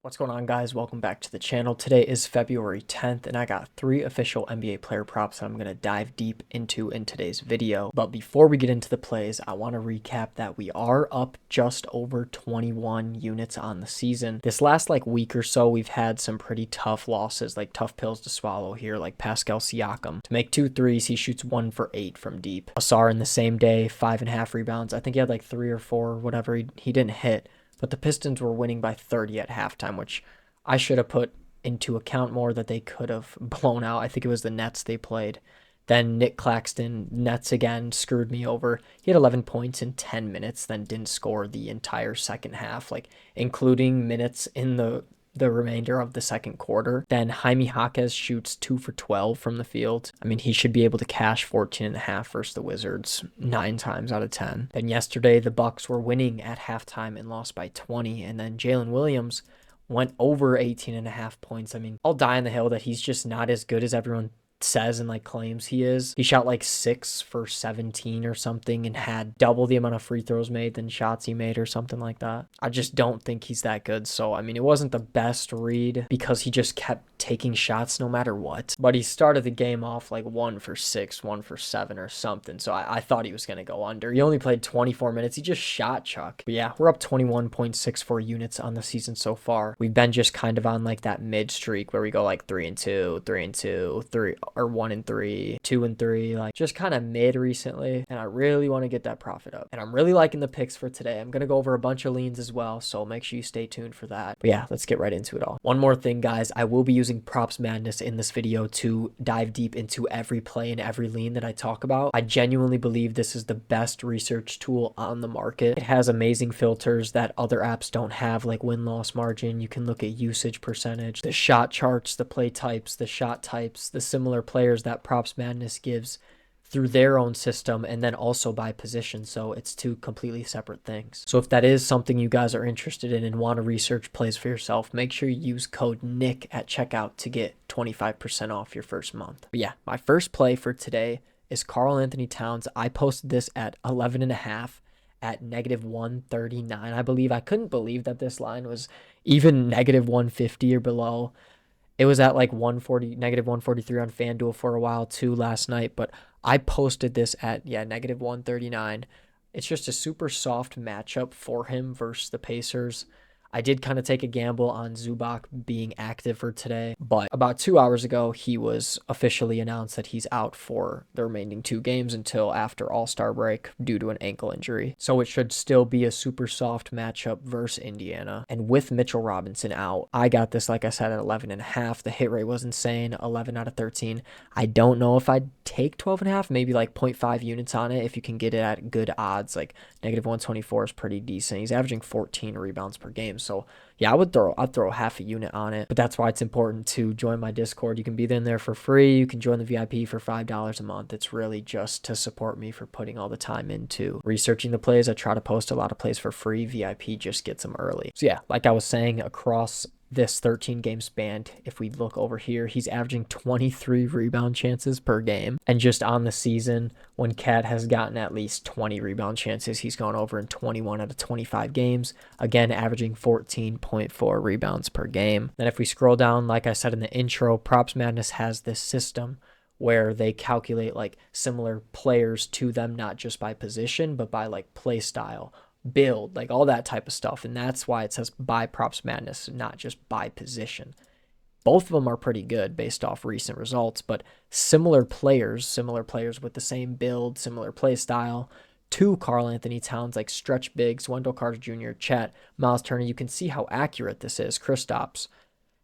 What's going on, guys? Welcome back to the channel. Today is February 10th and I got 3 official NBA player props that I'm going to dive deep into in today's video. But before we get into the plays, I want to recap that we are up just over 21 units on the season. This last week or so, we've had some pretty tough losses, tough pills to swallow here, like Pascal Siakam. To make 2 threes, he shoots 1 for 8 from deep. Asar in the same day, 5.5 rebounds. I think he had 3 or 4, whatever. He didn't hit. But the Pistons were winning by 30 at halftime, which I should have put into account more that they could have blown out. I think it was the Nets they played. Then Nick Claxton, Nets again, screwed me over. He had 11 points in 10 minutes, then didn't score the entire second half, including minutes in the remainder of the second quarter. Then Jaime Jaquez shoots 2 for 12 from the field. I mean, he should be able to cash 14.5 versus the Wizards 9 times out of 10. Then yesterday, the Bucks were winning at halftime and lost by 20. And then Jalen Williams went over 18.5 points. I mean, I'll die on the hill that he's just not as good as everyone says and claims he is. He shot 6 for 17 or something and had double the amount of free throws made than shots he made or something like that. I just don't think he's that good. So, I mean, it wasn't the best read because he just kept taking shots no matter what. But he started the game off 1 for 6, 1 for 7 or something. So I thought he was going to go under. He only played 24 minutes. He just shot Chuck. But yeah, we're up 21.64 units on the season so far. We've been just kind of on that mid streak where we go 3-2, 3-2, 3 or 1-3, 2-3, just kind of mid recently. And I really want to get that profit up. And I'm really liking the picks for today. I'm going to go over a bunch of leans as well. So make sure you stay tuned for that. But yeah, let's get right into it all. One more thing, guys. I will be using PropsMadness in this video to dive deep into every play and every lean that I talk about. I genuinely believe this is the best research tool on the market. It has amazing filters that other apps don't have, like win-loss margin. You can look at usage percentage, the shot charts, the play types, the shot types, the similar players that PropsMadness gives through their own system, and then also by position. So it's 2 completely separate things. So if that is something you guys are interested in and want to research plays for yourself, make sure you use code NICK at checkout to get 25% off your first month. But yeah, my first play for today is Karl Anthony Towns. I posted this at 11.5 at -139. I believe. I couldn't believe that this line was even -150 or below. It was at -143 on FanDuel for a while too last night, but I posted this at, -139. It's just a super soft matchup for him versus the Pacers. I did kind of take a gamble on Zubac being active for today, but about 2 hours ago, he was officially announced that he's out for the remaining 2 games until after All-Star break due to an ankle injury. So it should still be a super soft matchup versus Indiana. And with Mitchell Robinson out, I got this, like I said, at 11.5. The hit rate was insane, 11 out of 13. I don't know if I'd take 12.5, maybe 0.5 units on it if you can get it at good odds. -124 is pretty decent. He's averaging 14 rebounds per game. So yeah, I'd throw half a unit on it. But that's why it's important to join my Discord. You can be in there for free. You can join the VIP for $5 a month. It's really just to support me for putting all the time into researching the plays. I try to post a lot of plays for free. VIP just gets them early. So yeah, like I was saying, across this 13-game span, if we look over here, he's averaging 23 rebound chances per game. And just on the season, when Cat has gotten at least 20 rebound chances, he's gone over in 21 out of 25 games. Again, averaging 14.4 rebounds per game. Then if we scroll down, like I said in the intro, PropsMadness has this system where they calculate similar players to them, not just by position, but by play style, build, all that type of stuff. And that's why it says by PropsMadness, not just by position. Both of them are pretty good based off recent results, but similar players with the same build, similar play style to Karl Anthony Towns, stretch bigs, Wendell Carter Jr., Chet, Miles Turner. You can see how accurate this is. Kristaps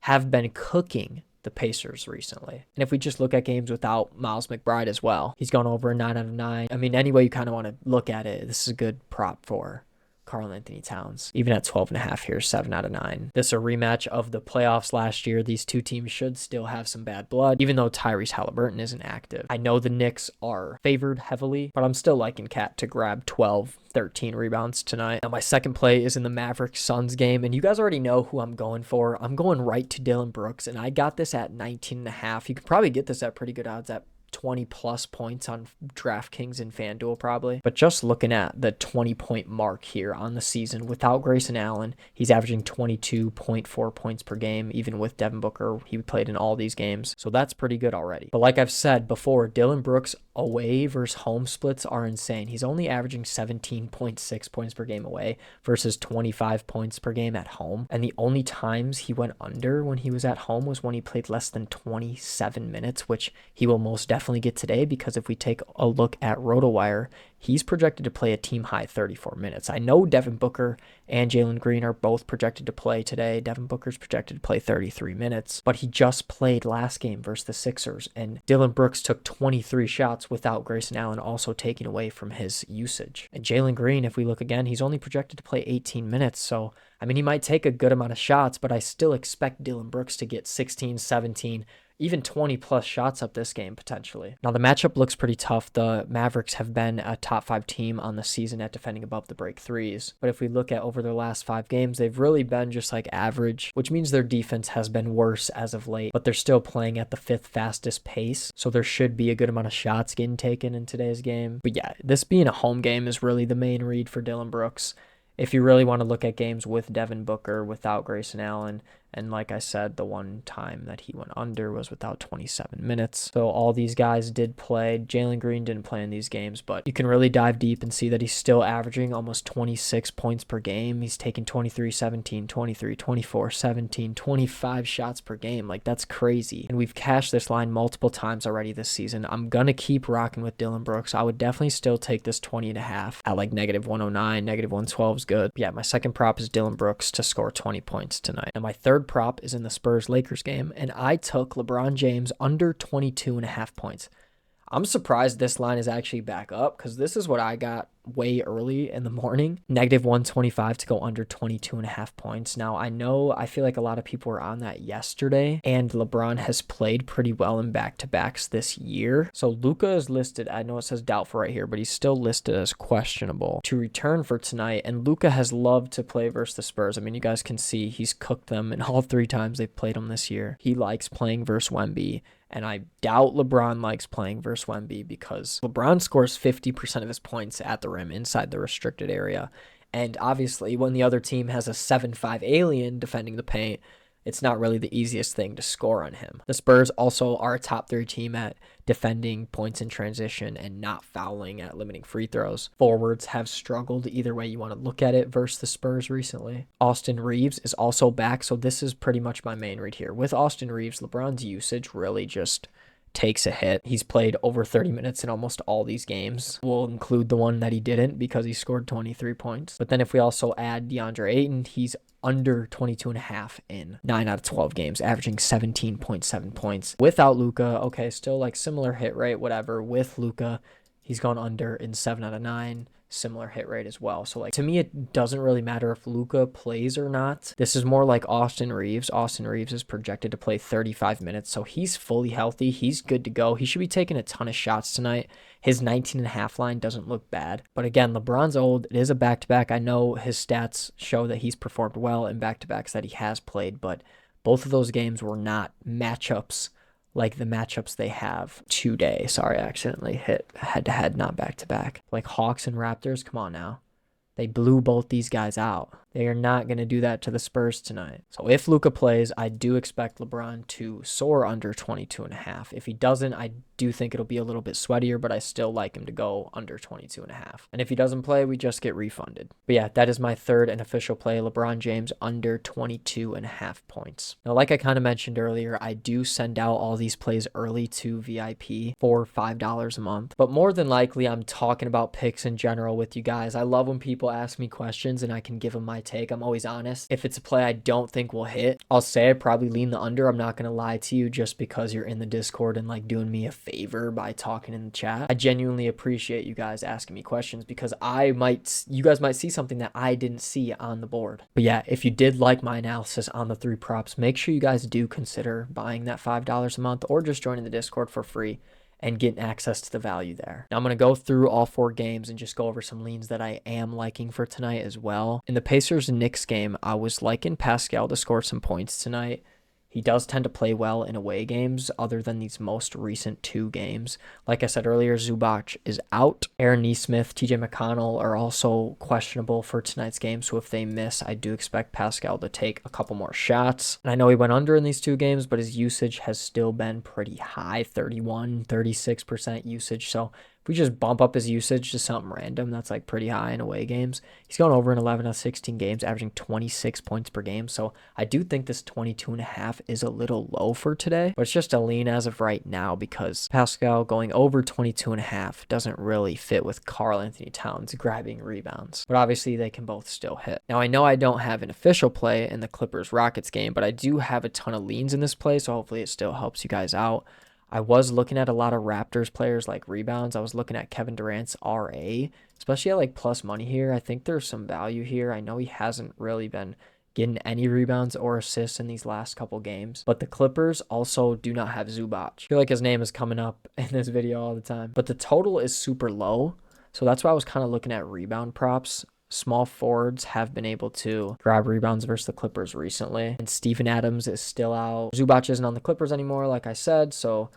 have been cooking the Pacers recently. And if we just look at games without Miles McBride as well, he's gone over a 9 out of 9. I mean, any way you kind of want to look at it, this is a good prop for Karl Anthony Towns. Even at 12.5 here, 7 out of 9. This is a rematch of the playoffs last year. These 2 teams should still have some bad blood, even though Tyrese Halliburton isn't active. I know the Knicks are favored heavily, but I'm still liking Cat to grab 12, 13 rebounds tonight. Now, my second play is in the Mavericks-Suns game, and you guys already know who I'm going for. I'm going right to Dillon Brooks, and I got this at 19.5. You could probably get this at pretty good odds at 20 plus points on DraftKings and FanDuel probably. But just looking at the 20-point mark here on the season without Grayson Allen, he's averaging 22.4 points per game. Even with Devin Booker, he played in all these games. So that's pretty good already. But like I've said before, Dillon Brooks away versus home splits are insane. He's only averaging 17.6 points per game away versus 25 points per game at home. And the only times he went under when he was at home was when he played less than 27 minutes, which he will most definitely get today, because if we take a look at RotoWire, he's projected to play a team high 34 minutes. I know Devin Booker and Jalen Green are both projected to play today. Devin Booker's projected to play 33 minutes, but he just played last game versus the Sixers, and Dillon Brooks took 23 shots without Grayson Allen also taking away from his usage. And Jalen Green, if we look again, he's only projected to play 18 minutes, so I mean, he might take a good amount of shots, but I still expect Dillon Brooks to get 16, 17, even 20 plus shots up this game potentially. Now the matchup looks pretty tough. The Mavericks have been a top 5 team on the season at defending above the break threes. But if we look at over their last 5 games, they've really been just like average, which means their defense has been worse as of late, but they're still playing at the 5th fastest pace. So there should be a good amount of shots getting taken in today's game. But yeah, this being a home game is really the main read for Dillon Brooks. If you really want to look at games with Devin Booker, without Grayson Allen, and like I said, the one time that he went under was without 27 minutes. So all these guys did play. Jalen Green didn't play in these games, but you can really dive deep and see that he's still averaging almost 26 points per game. He's taking 23, 17, 23, 24, 17, 25 shots per game. Like, that's crazy. And we've cashed this line multiple times already this season. I'm going to keep rocking with Dillon Brooks. I would definitely still take this 20.5 at like -109, -112 is good. But yeah, my second prop is Dillon Brooks to score 20 points tonight. And my third prop is in the Spurs-Lakers game, and I took LeBron James under 22.5 points. I'm surprised this line is actually back up, because this is what I got way early in the morning. -125 to go under 22.5 points. Now, I feel like a lot of people were on that yesterday, and LeBron has played pretty well in back-to-backs this year. So Luka is listed, I know it says doubtful right here, but he's still listed as questionable to return for tonight. And Luka has loved to play versus the Spurs. I mean, you guys can see he's cooked them in all 3 times they've played him this year. He likes playing versus Wemby. And I doubt LeBron likes playing versus Wemby, because LeBron scores 50% of his points at the rim inside the restricted area. And obviously, when the other team has a 7'5" alien defending the paint, it's not really the easiest thing to score on him. The Spurs also are a top 3 team at defending points in transition and not fouling at limiting free throws. Forwards have struggled either way you want to look at it versus the Spurs recently. Austin Reeves is also back, so this is pretty much my main read here. With Austin Reeves, LeBron's usage really just takes a hit. He's played over 30 minutes in almost all these games. We'll include the one that he didn't because he scored 23 points. But then if we also add DeAndre Ayton, he's under 22.5 in 9 out of 12 games, averaging 17.7 points. Without Luka, okay, still like similar hit rate, whatever. With Luka, he's gone under in 7 out of 9. Similar hit rate as well. So like, to me, it doesn't really matter if Luka plays or not. This is more like Austin Reeves. Austin Reeves is projected to play 35 minutes, so he's fully healthy. He's good to go. He should be taking a ton of shots tonight. His 19.5 line doesn't look bad. But again, LeBron's old. It is a back-to-back. I know his stats show that he's performed well in back-to-backs that he has played, but both of those games were not matchups like the matchups they have today. Sorry, I accidentally hit head-to-head, not back-to-back. Like Hawks and Raptors, come on now. They blew both these guys out. They are not going to do that to the Spurs tonight. So if Luka plays, I do expect LeBron to soar under 22.5. If he doesn't, I do think it'll be a little bit sweatier, but I still like him to go under 22.5. And if he doesn't play, we just get refunded. But yeah, that is my third and official play, LeBron James under 22.5 points. Now, like I kind of mentioned earlier, I do send out all these plays early to VIP for $5 a month. But more than likely, I'm talking about picks in general with you guys. I love when people ask me questions and I can give them my take. I'm always honest. If it's a play I don't think will hit, I'll say I probably lean the under. I'm not going to lie to you just because you're in the Discord and like doing me a favor by talking in the chat. I genuinely appreciate you guys asking me questions because you guys might see something that I didn't see on the board. But yeah, if you did like my analysis on the 3 props, make sure you guys do consider buying that $5 a month or just joining the Discord for free and getting access to the value there. Now I'm going to go through all 4 games and just go over some leans that I am liking for tonight as well. In the Pacers and Knicks game, I was liking Pascal to score some points tonight. He does tend to play well in away games other than these most recent 2 games. Like I said earlier, Zubac is out. Aaron Nesmith, TJ McConnell are also questionable for tonight's game. So if they miss, I do expect Pascal to take a couple more shots. And I know he went under in these 2 games, but his usage has still been pretty high, 31, 36% usage. So if we just bump up his usage to something random, that's like pretty high in away games. He's gone over in 11 out of 16 games, averaging 26 points per game. So I do think this 22.5 is a little low for today, but it's just a lean as of right now because Pascal going over 22.5 doesn't really fit with Karl Anthony Towns grabbing rebounds. But obviously they can both still hit. Now I know I don't have an official play in the Clippers-Rockets game, but I do have a ton of leans in this play, so hopefully it still helps you guys out. I was looking at a lot of Raptors players like rebounds. I was looking at Kevin Durant's RA, especially at like plus money here. I think there's some value here. I know he hasn't really been getting any rebounds or assists in these last couple games, but the Clippers also do not have Zubac. I feel like his name is coming up in this video all the time, but the total is super low. So that's why I was kind of looking at rebound props. Small forwards have been able to grab rebounds versus the Clippers recently. And Steven Adams is still out. Zubac isn't on the Clippers anymore, like I said. So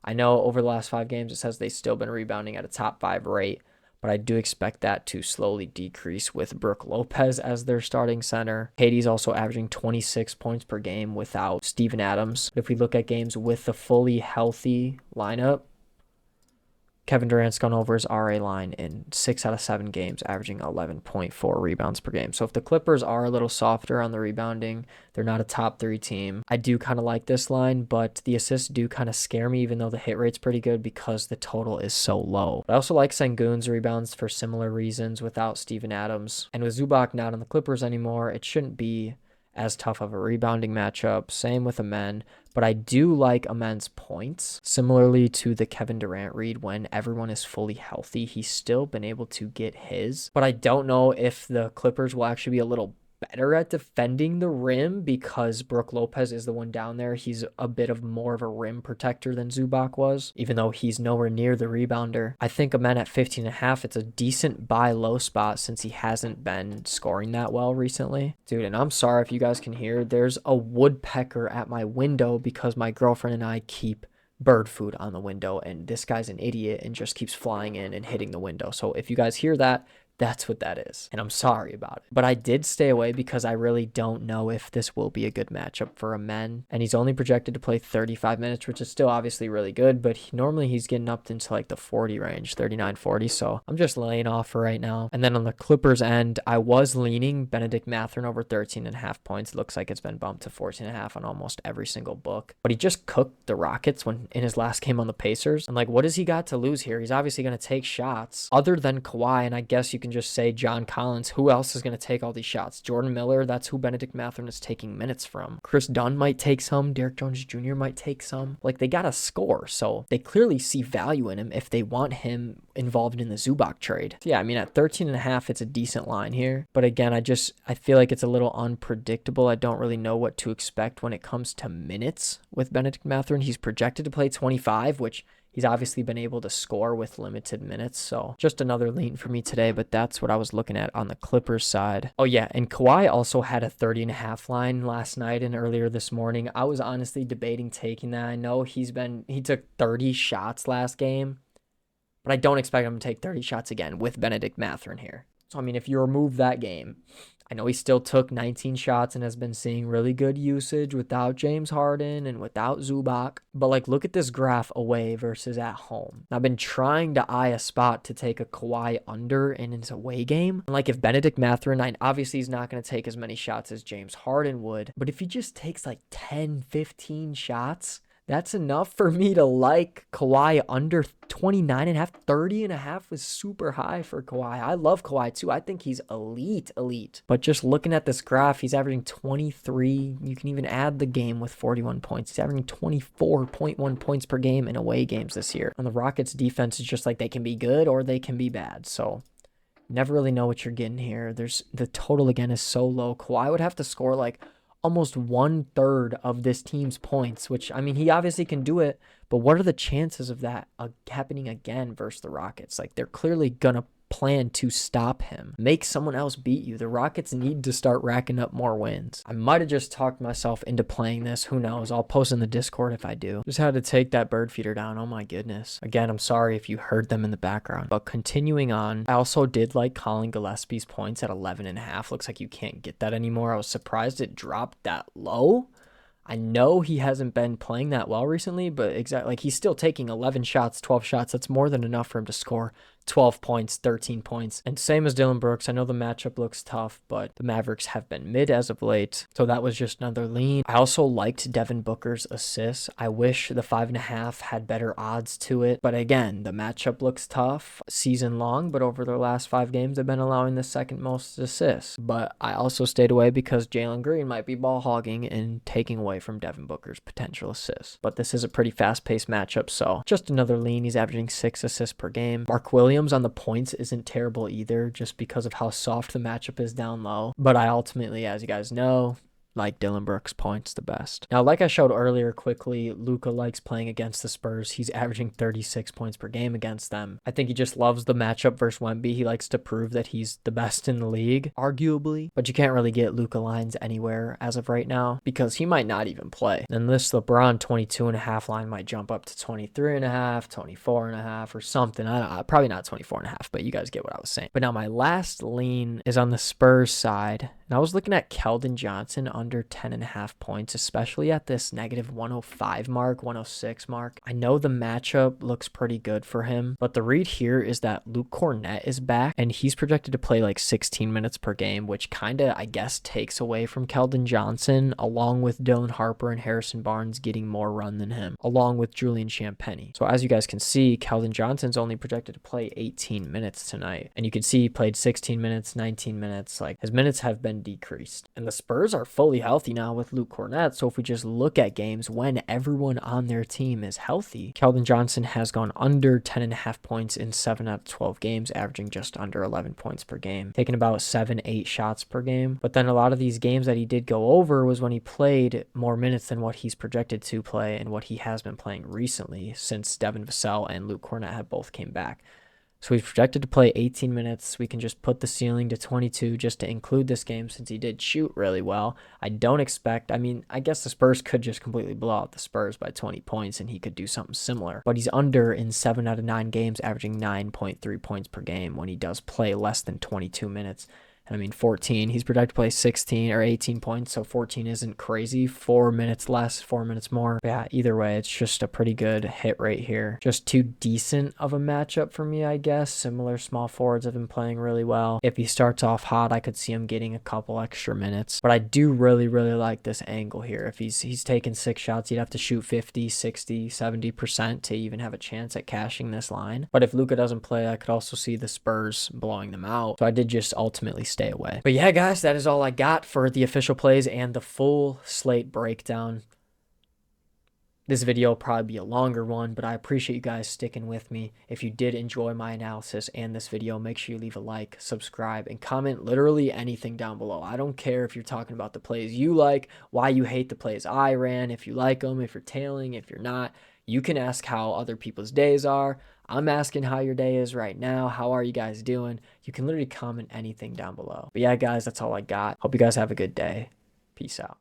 I know over the last 5 games, it says they've still been rebounding at a top 5 rate. But I do expect that to slowly decrease with Brook Lopez as their starting center. KD's also averaging 26 points per game without Steven Adams. If we look at games with the fully healthy lineup, Kevin Durant's gone over his RA line in 6 out of 7 games, averaging 11.4 rebounds per game. So if the Clippers are a little softer on the rebounding, they're not a top 3 team. I do kind of like this line, but the assists do kind of scare me, even though the hit rate's pretty good because the total is so low. But I also like Sengun's rebounds for similar reasons without Steven Adams. And with Zubac not on the Clippers anymore, it shouldn't be as tough of a rebounding matchup. Same with Amen, but I do like Amen's points. Similarly to the Kevin Durant read, when everyone is fully healthy, he's still been able to get his. But I don't know if the Clippers will actually be a little better at defending the rim because Brook Lopez is the one down there. He's a bit of more of a rim protector than Zubac was, even though he's nowhere near the rebounder. I think Amen at 15.5, it's a decent buy low spot since he hasn't been scoring that well recently. Dude, and I'm sorry if you guys can hear, there's a woodpecker at my window because my girlfriend and I keep bird food on the window, and this guy's an idiot and just keeps flying in and hitting the window. So if you guys hear that, that's what that is. And I'm sorry about it. But I did stay away because I really don't know if this will be a good matchup for Amen. And he's only projected to play 35 minutes, which is still obviously really good. But normally he's getting up into like the 40 range, 39, 40. So I'm just laying off for right now. And then on the Clippers end, I was leaning Benedict Mathurin over 13.5 points. Looks like it's been bumped to 14.5 on almost every single book. But he just cooked the Rockets when in his last game on the Pacers. And like, what has he got to lose here? He's obviously going to take shots other than Kawhi. And I guess you can just say John Collins. Who else is going to take all these shots? Jordan Miller, that's who Benedict Mathurin is taking minutes from. Chris Dunn might take some. Derrick Jones Jr. might take some. Like, they got to score, so they clearly see value in him if they want him involved in the Zubac trade. So yeah, I mean, at 13.5, it's a decent line here. But again, I feel like it's a little unpredictable. I don't really know what to expect when it comes to minutes with Benedict Mathurin. He's projected to play 25, which he's obviously been able to score with limited minutes. So just another lean for me today, but that's what I was looking at on the Clippers side. Oh yeah, and Kawhi also had a 30.5 line last night and earlier this morning. I was honestly debating taking that. I know he took 30 shots last game, but I don't expect him to take 30 shots again with Benedict Mathurin here. So I mean, if you remove that game, I know he still took 19 shots and has been seeing really good usage without James Harden and without Zubac. But like, look at this graph away versus at home. I've been trying to eye a spot to take a Kawhi under in his away game. And like, if Benedict Mathurin, obviously he's not going to take as many shots as James Harden would, but if he just takes like 10, 15 shots, that's enough for me to like Kawhi under 29.5. 30.5 was super high for Kawhi. I love Kawhi too. I think he's elite. But just looking at this graph, he's averaging 23. You can even add the game with 41 points. He's averaging 24.1 points per game in away games this year. And the Rockets defense is just like, they can be good or they can be bad. So never really know what you're getting here. The total again is so low. Kawhi would have to score like almost 1/3 of this team's points, which, I mean, he obviously can do it, but what are the chances of that happening again versus the Rockets? Like, they're clearly gonna plan to stop him. Make someone else beat you. The Rockets need to start racking up more wins. I might have just talked myself into playing this. Who knows? I'll post in the Discord if I do. Just had to take that bird feeder down. Oh my goodness. Again, I'm sorry if you heard them in the background. But continuing on, I also did like Colin Gillespie's points at 11.5. Looks like you can't get that anymore. I was surprised it dropped that low. I know he hasn't been playing that well recently, but exactly, like, he's still taking 11 shots, 12 shots. That's more than enough for him to score 12 points, 13 points. And same as Dylan Brooks. I know the matchup looks tough, but the Mavericks have been mid as of late. So that was just another lean. I also liked Devin Booker's assists. I wish the 5.5 had better odds to it. But again, the matchup looks tough season long, but over their last 5 games, they've been allowing the second most assists. But I also stayed away because Jalen Green might be ball hogging and taking away from Devin Booker's potential assists. But this is a pretty fast-paced matchup, so just another lean. He's averaging 6 assists per game. Mark Williams on the points isn't terrible either, just because of how soft the matchup is down low. But I ultimately, as you guys know, like Dylan Brooks' points the best. Now, like I showed earlier quickly, Luka likes playing against the Spurs. He's averaging 36 points per game against them. I think he just loves the matchup versus Wemby. He likes to prove that he's the best in the league, arguably. But you can't really get Luka lines anywhere as of right now because he might not even play. And this LeBron 22.5 line might jump up to 23.5, 24.5 or something. I don't know, probably not 24.5, but you guys get what I was saying. But now my last lean is on the Spurs side. And I was looking at Keldon Johnson under 10.5 points, especially at this negative 105 mark, 106 mark. I know the matchup looks pretty good for him, but the read here is that Luke Cornett is back, and he's projected to play like 16 minutes per game, which kind of, I guess, takes away from Keldon Johnson, along with Dylan Harper and Harrison Barnes getting more run than him, along with Julian Champagnie. So as you guys can see, Keldon Johnson's only projected to play 18 minutes tonight. And you can see he played 16 minutes, 19 minutes. Like, his minutes have been decreased. And the Spurs are fully healthy now with Luke Cornett. So if we just look at games when everyone on their team is healthy, Keldon Johnson has gone under 10.5 points in 7 out of 12 games, averaging just under 11 points per game, taking about 7-8 shots per game. But then a lot of these games that he did go over was when he played more minutes than what he's projected to play and what he has been playing recently since Devin Vassell and Luke Cornett have both came back. So he's projected to play 18 minutes. We can just put the ceiling to 22 just to include this game since he did shoot really well. I don't expect, I mean, I guess the Spurs could just completely blow out the Spurs by 20 points and he could do something similar. But he's under in 7 out of 9 games, averaging 9.3 points per game when he does play less than 22 minutes. I mean, 14, he's projected to play 16 or 18 points, so 14 isn't crazy. 4 minutes less, 4 minutes more. But yeah, either way, it's just a pretty good hit rate here. Just too decent of a matchup for me, I guess. Similar small forwards have been playing really well. If he starts off hot, I could see him getting a couple extra minutes. But I do really, really like this angle here. If he's taking 6 shots, he'd have to shoot 50, 60, 70% to even have a chance at cashing this line. But if Luka doesn't play, I could also see the Spurs blowing them out. So I did just ultimately stay away. But yeah, guys, that is all I got for the official plays and the full slate breakdown. This video will probably be a longer one, but I appreciate you guys sticking with me. If you did enjoy my analysis and this video, make sure you leave a like, subscribe, and comment literally anything down below. I don't care if you're talking about the plays you like, why you hate the plays I ran, if you like them, if you're tailing, if you're not. You can ask how other people's days are. I'm asking how your day is right now. How are you guys doing? You can literally comment anything down below. But yeah, guys, that's all I got. Hope you guys have a good day. Peace out.